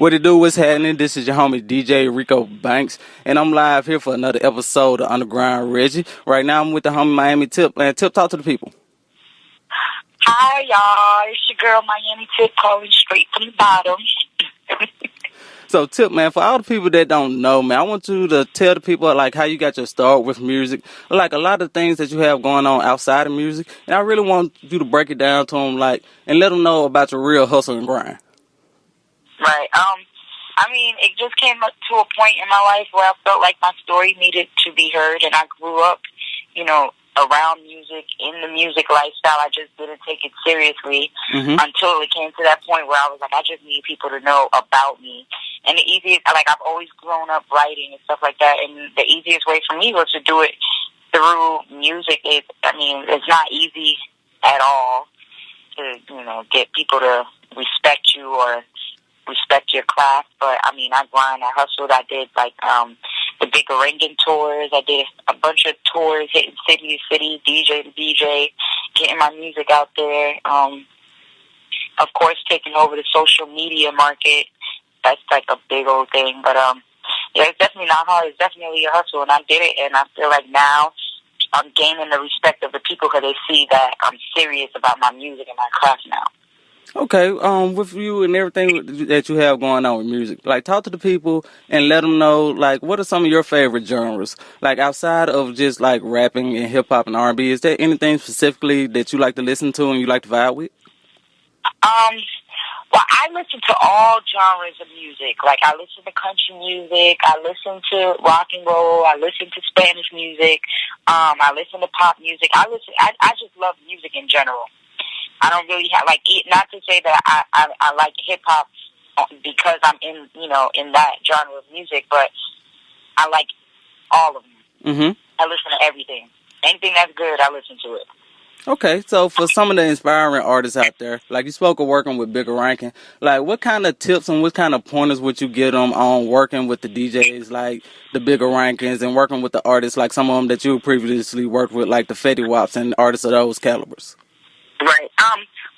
What it do, what's happening? This is your homie DJ Rico Banks, and I'm live here for another episode of Underground Reggie. Right now I'm with the homie Miami Tip, and Tip, talk to the people. Hi, y'all. It's your girl Miami Tip calling straight from the bottom. So, Tip, man, for all the people that don't know, man, I want you to tell the people, like, how you got your start with music, like, a lot of things that you have going on outside of music, and I really want you to break it down to them, like, and let them know about your real hustle and grind. Right. I mean, it just came up to a point in my life where I felt like my story needed to be heard, and I grew up, around music, in the music lifestyle. I just didn't take it seriously until it came to that point where I was like, I just need people to know about me. And the easiest, like, I've always grown up writing and stuff like that, and the easiest way for me was to do it through music. It's not easy at all to, get people to respect you or respect your craft, but I grind, I hustled, I did the big Ringing tours, I did a bunch of tours, hitting city to city, DJ to DJ, getting my music out there, of course taking over the social media market. That's like a big old thing, but it's definitely not hard, it's definitely a hustle, and I did it, and I feel like now I'm gaining the respect of the people because they see that I'm serious about my music and my craft now. Okay, with you and everything that you have going on with music, like, talk to the people and let them know, like, what are some of your favorite genres? Like, outside of just, like, rapping and hip-hop and R&B, is there anything specifically that you like to listen to and you like to vibe with? Well, I listen to all genres of music. Like, I listen to country music, I listen to rock and roll, I listen to Spanish music, I listen to pop music. I just love music in general. I don't really have, not to say that I like hip-hop because I'm in that genre of music, but I like all of them. I listen to everything. Anything that's good, I listen to it. Okay, so for some of the inspiring artists out there, like you spoke of working with bigger ranking, like what kind of tips and what kind of pointers would you give them on working with the DJs, like the bigger rankings, and working with the artists, like some of them that you previously worked with, like the Fetty Waps and artists of those calibers? Right.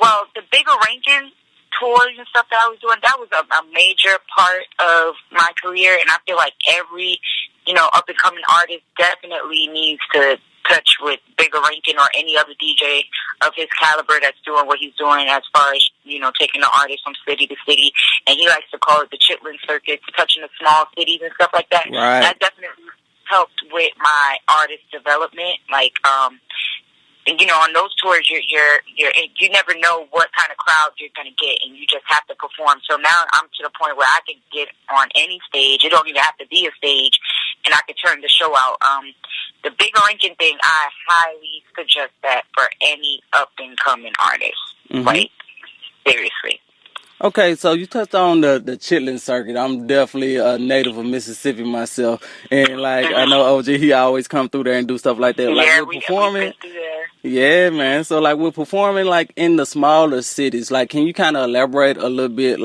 Well, the bigger ranking tours and stuff that I was doing, that was a major part of my career, and I feel like every, up-and-coming artist definitely needs to touch with bigger ranking or any other DJ of his caliber that's doing what he's doing as far as, taking the artist from city to city, and he likes to call it the chitlin circuits, touching the small cities and stuff like that. Right. That definitely helped with my artist development, on those tours, you never know what kind of crowd you're going to get, and you just have to perform. So now I'm to the point where I can get on any stage. It don't even have to be a stage, and I can turn the show out. The bigger ranking thing, I highly suggest that for any up-and-coming artist. Like, seriously. Okay, so you touched on the chitlin circuit. I'm definitely a native of Mississippi myself, and I know OG, he always come through there and do stuff like that. Yeah, we're performing. We've been through there. Yeah, man. So we're performing in the smaller cities. Can you kind of elaborate a little bit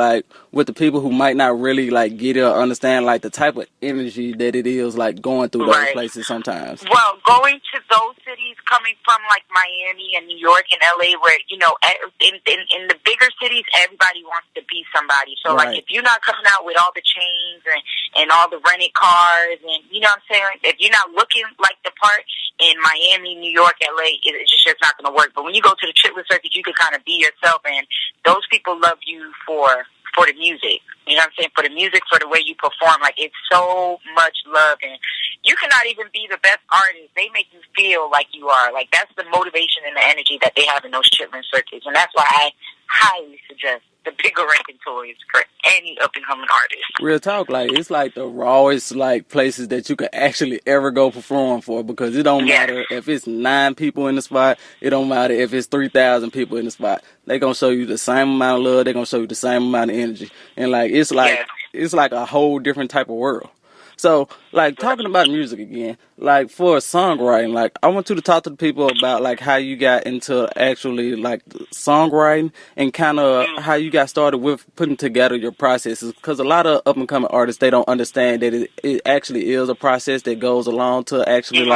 with the people who might not really get it or understand the type of energy that it is going through those places sometimes? Well, going to those cities, coming from Miami and New York and LA, where in the bigger cities, everybody wants to be somebody. So if you're not coming out with all the chains and all the rented cars, and what I'm saying, if you're not looking like the part in Miami, New York, LA, it's just not going to work. But when you go to the chitlin circuit, you can kind of be yourself, and those people love you for the music. You know what I'm saying? For the music, for the way you perform. It's so much love, and you cannot even be the best artist. They make you feel like you are. That's the motivation and the energy that they have in those chitlin circuits, and that's why I highly suggest the bigger ranking tours for any up-and-coming artist. Real talk, it's the rawest places that you could actually ever go perform for, because it don't matter if it's 9 people in the spot, it don't matter if it's 3,000 people in the spot. They gonna show you the same amount of love, they gonna show you the same amount of energy, and it's a whole different type of world. So, talking about music again, for songwriting, I want you to talk to the people about, how you got into actually, songwriting, and kind of how you got started with putting together your processes. Because a lot of up-and-coming artists, they don't understand that it actually is a process that goes along to actually,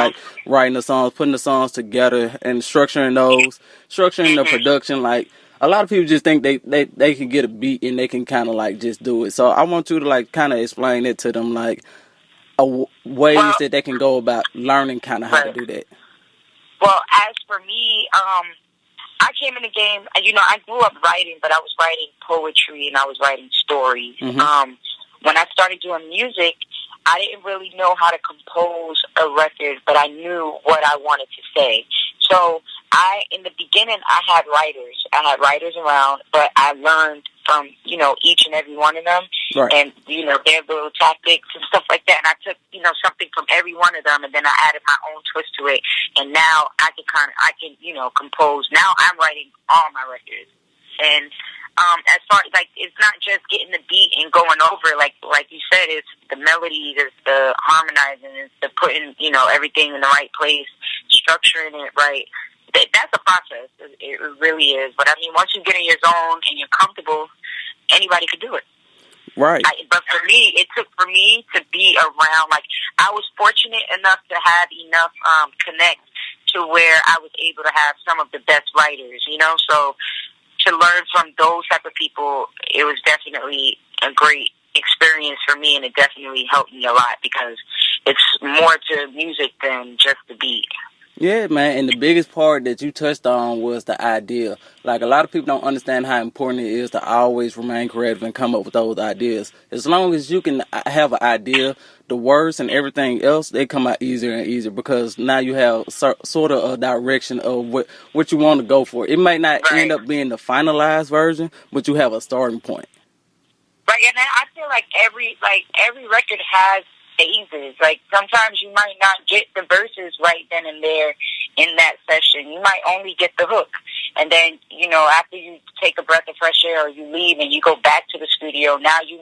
writing the songs, putting the songs together, and structuring the production, a lot of people just think they can get a beat and they can kind of like just do it. So I want you to like kind of explain it to them, like ways that they can go about learning kind of how to do that. Well, as for me, I came in the game, you know, I grew up writing, but I was writing poetry and I was writing stories. Mm-hmm. When I started doing music, I didn't really know how to compose a record, but I knew what I wanted to say. So in the beginning, I had writers around, but I learned from, you know, each and every one of them, right, and, you know, their little tactics and stuff like that. And I took, you know, something from every one of them, and then I added my own twist to it. And now I can, you know, compose. Now I'm writing all my records. And as far as, like, it's not just getting the beat and going over, like you said, it's the melodies, it's the harmonizing, it's the putting, you know, everything in the right place, structuring it right. That's a process. It really is. But I mean, once you get in your zone and you're comfortable, anybody could do it. Right. But for me, it took for me to be around, like, I was fortunate enough to have enough connect to where I was able to have some of the best writers, you know? So to learn from those type of people, it was definitely a great experience for me, and it definitely helped me a lot because it's more to music than just the beat. Yeah, man, and the biggest part that you touched on was the idea. Like, a lot of people don't understand how important it is to always remain creative and come up with those ideas. As long as you can have an idea, the words and everything else, they come out easier and easier because now you have sort of a direction of what you want to go for. It might not end up being the finalized version, but you have a starting point. Right, and I feel like every record has phases. Like, sometimes you might not get the verses right then and there in that session. You might only get the hook. And then, you know, after you take a breath of fresh air or you leave and you go back to the studio, now you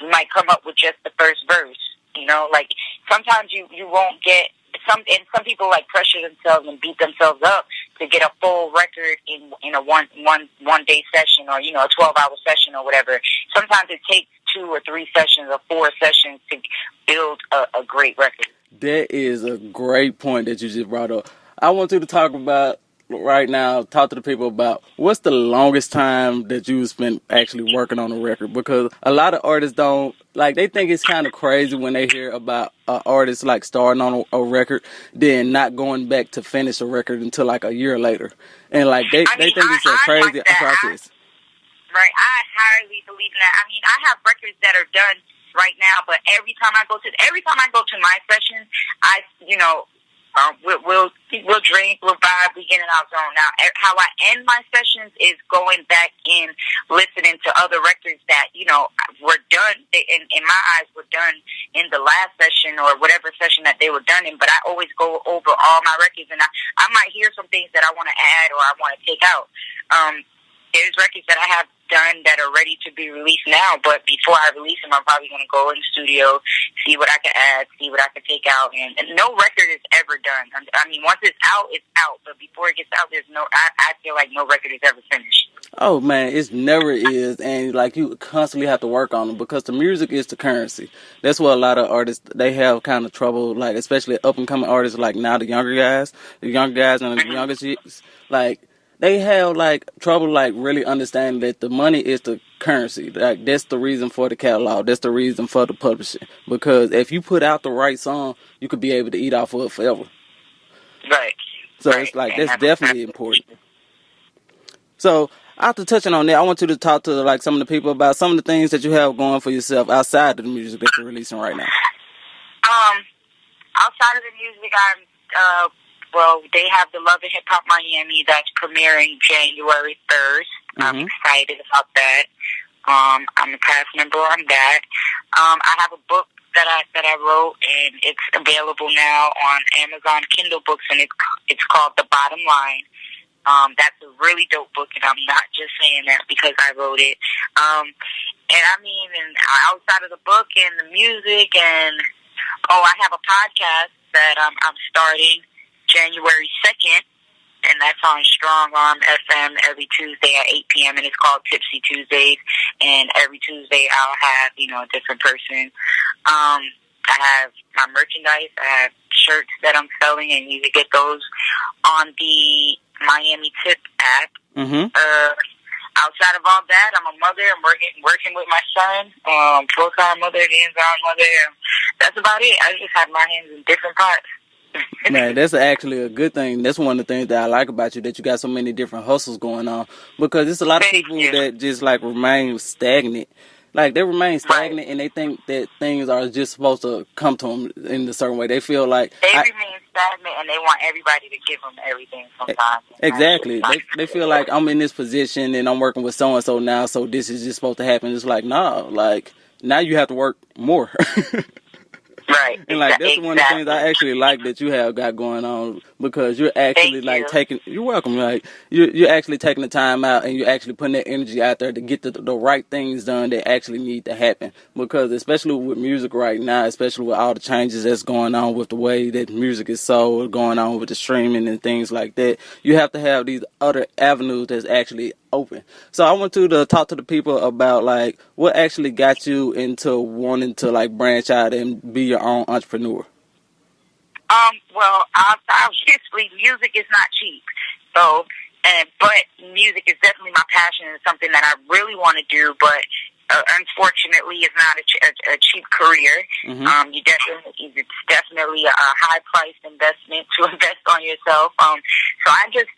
might come up with just the first verse. You know, like, sometimes you won't get some people like pressure themselves and beat themselves up to get a full record in a one day session, or, you know, a 12-hour session or whatever. Sometimes it takes 2 or 3 sessions or 4 sessions to build a great record. That is a great point that you just brought up. I want you to talk about right now, talk to the people about what's the longest time that you spent actually working on a record, because a lot of artists don't, like, they think it's kind of crazy when they hear about artists like starting on a record, then not going back to finish a record until like a year later. And like, they think it's a crazy process. Right, I highly believe in that. I mean, I have records that are done right now, but every time I go to my sessions, we'll drink, we'll vibe, we get in our zone. Now, how I end my sessions is going back and listening to other records that, you know, were done, in my eyes, were done in the last session or whatever session that they were done in. But I always go over all my records, and I might hear some things that I want to add or I want to take out. There's records that I have done that are ready to be released now, but before I release them, I'm probably going to go in the studio, see what I can add, see what I can take out, and no record is ever done. I mean, once it's out, but before it gets out, I feel like no record is ever finished. Oh man, it never is, and like, you constantly have to work on them because the music is the currency. That's what a lot of artists, they have kind of trouble, like, especially up and coming artists, like now the younger guys and the youngest chicks, like, they have like trouble like really understanding that the money is the currency. Like, that's the reason for the catalog. That's the reason for the publishing. Because if you put out the right song, you could be able to eat off of it forever. Right. So it's like, that's definitely important. So after touching on that, I want you to talk to like some of the people about some of the things that you have going for yourself outside of the music that you're releasing right now. Outside of the music, they have the Love and Hip Hop Miami that's premiering January 3rd. I'm excited about that. I'm a cast member on that. I have a book that I wrote, and it's available now on Amazon Kindle books, and it's called The Bottom Line. That's a really dope book, and I'm not just saying that because I wrote it. And I mean, and outside of the book and the music, and I have a podcast that I'm starting January 2nd, and that's on Strong Arm FM every Tuesday at 8 p.m., and it's called Tipsy Tuesdays, and every Tuesday I'll have, you know, a different person. I have my merchandise, I have shirts that I'm selling, and you can get those on the Miami Tip app. outside of all that, I'm a mother. I'm working with my son, full-time mother, hands-on mother. That's about it. I just have my hands in different pots. Man, that's actually a good thing. That's one of the things that I like about you, that you got so many different hustles going on. Because there's a lot of people that just like remain stagnant. Like they remain stagnant, and they think that things are just supposed to come to them in a certain way. They feel like they remain stagnant, and they want everybody to give them everything sometimes. Exactly. They feel like I'm in this position and I'm working with so and so now, so this is just supposed to happen. It's like, nah, like now you have to work more. Right. And like that's one of the things I actually like that you have got going on, because you're actually you're welcome. Like you're actually taking the time out, and you're actually putting that energy out there to get the right things done that actually need to happen. Because especially with music right now, especially with all the changes that's going on with the way that music is sold, going on with the streaming and things like that, you have to have these other avenues that's actually open. So I want you to talk to the people about like what actually got you into wanting to like branch out and be your own entrepreneur. Well, obviously music is not cheap. So, but music is definitely my passion and something that I really want to do, but unfortunately it's not a cheap career. Mm-hmm. It's definitely a high priced investment to invest on yourself. So I just,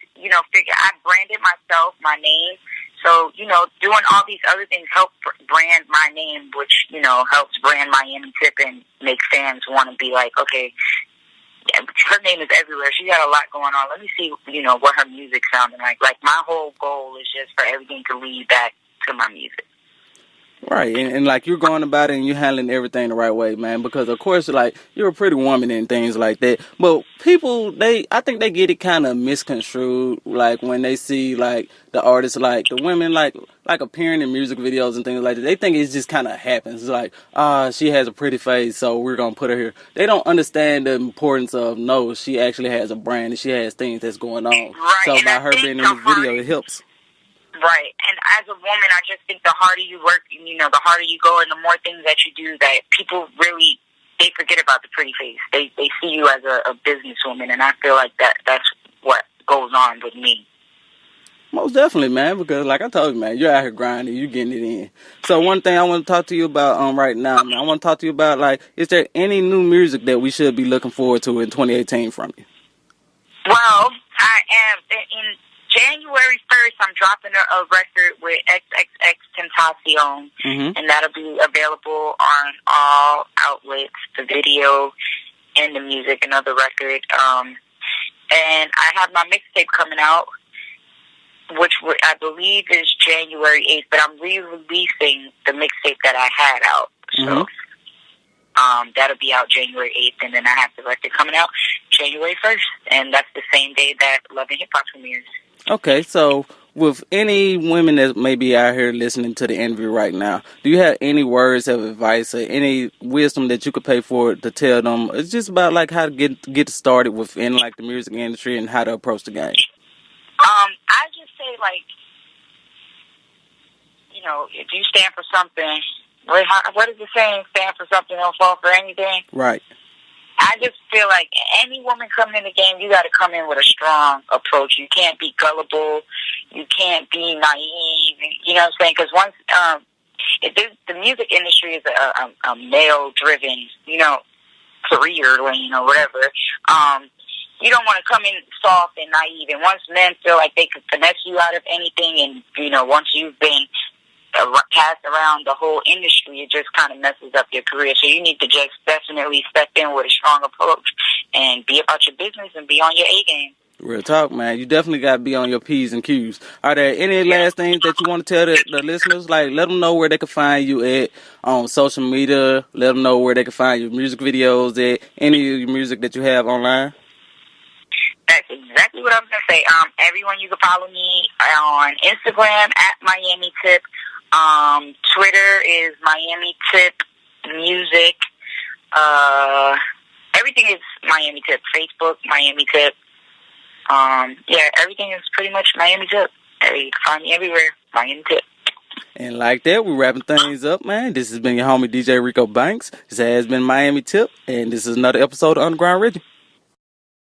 figure I branded myself, my name. So, doing all these other things help brand my name, which, helps brand Miami Tip and make fans want to be like, okay, her name is everywhere. She got a lot going on. Let me see, what her music sounding like. Like, my whole goal is just for everything to lead back to my music. Right, and like you're going about it and you're handling everything the right way, man, because of course, like, you're a pretty woman and things like that, but people, I think they get it kind of misconstrued, like, when they see, like, the artists, like, the women, like appearing in music videos and things like that, they think it just kind of happens, it's like, she has a pretty face, so we're going to put her here. They don't understand the importance of, no, she actually has a brand and she has things that's going on, right. So by her being in the video, it helps. Right, and as a woman, I just think the harder you work, the harder you go, and the more things that you do, that people really, they forget about the pretty face. They see you as a businesswoman, and I feel like that's what goes on with me. Most definitely, man, because like I told you, man, you're out here grinding, you're getting it in. So one thing I want to talk to you about right now, man, I want to talk to you about, like, is there any new music that we should be looking forward to in 2018 from you? Well, I am in January 1st, I'm dropping a record with XXXTentacion, mm-hmm. and that'll be available on all outlets, the video and the music, another record. And I have my mixtape coming out, which I believe is January 8th, but I'm re-releasing the mixtape that I had out. So that'll be out January 8th, and then I have the record coming out January 1st, and that's the same day that Love and Hip Hop premieres. Okay, so with any women that may be out here listening to the interview right now, do you have any words of advice or any wisdom that you could pay forward to tell them? It's just about like how to get started within like the music industry and how to approach the game. I just say, like, if you stand for something, what is the saying? Stand for something, don't fall for anything. Right. I just feel like any woman coming in the game, you got to come in with a strong approach. You can't be gullible. You can't be naive. You know what I'm saying? Because once the music industry is a male-driven, career, whatever. You don't want to come in soft and naive. And once men feel like they can finesse you out of anything, and once you've been passed around the whole industry, it just kind of messes up your career. So you need to just definitely step in with a strong approach and be about your business and be on your A game. Real talk, man. You definitely got to be on your P's and Q's. Are there any last things that you want to tell the listeners? Like, let them know where they can find you at on social media. Let them know where they can find your music videos at, any of your music that you have online. That's exactly what I was going to say. Everyone, you can follow me on Instagram at Miami Tip. Twitter is Miami Tip Music. Everything is Miami Tip. Facebook, Miami Tip. Everything is pretty much Miami Tip. You can find me everywhere. Miami Tip. And like that, we're wrapping things up, man. This has been your homie DJ Rico Banks. This has been Miami Tip, and this is another episode of Underground Reggie.